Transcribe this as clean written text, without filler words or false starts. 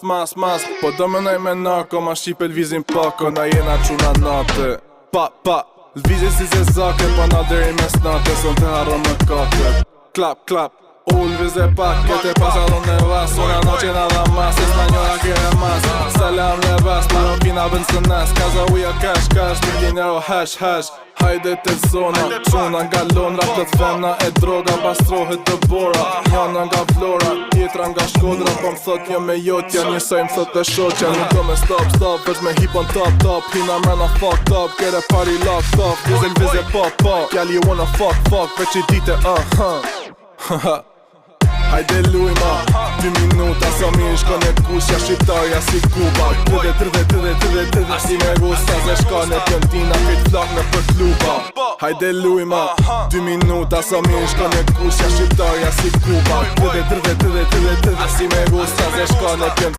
mas Po do më nëj me nako, ma shqipe l'vizin pako Na jena quna nate Pa, l'vizin si se zake Pa na deri mes nate, son të harro më kake Klap, ull vize paket E pasaron në vas, una noche nada mas Española quiere mas, salam le vas Marokina vën së nas, kaza uja cash Mil dinero hash Hajde të zona, quna nga Londra Plët femna e droga, pastrohet të bora Njana nga Vlora, tjetra nga Shkodra Po më thot jo me jotja, njësoj më thot e shoqja Nuk do me stop, veç me hip on top Hina mrena fucked up, get a party locked up Vize pop, y'all you wanna fuck Veç I dite, Hajde lujma, 2 minuta sa mi shko në kushja shqiptarja si Kuba 30 Si me gusta se shka në pjëntina Kejt flak në për kluba Hajde lujma, 2 minuta sa mi shko në kushja shqiptarja si Kuba 30 Si me gusta se shka në pjëntina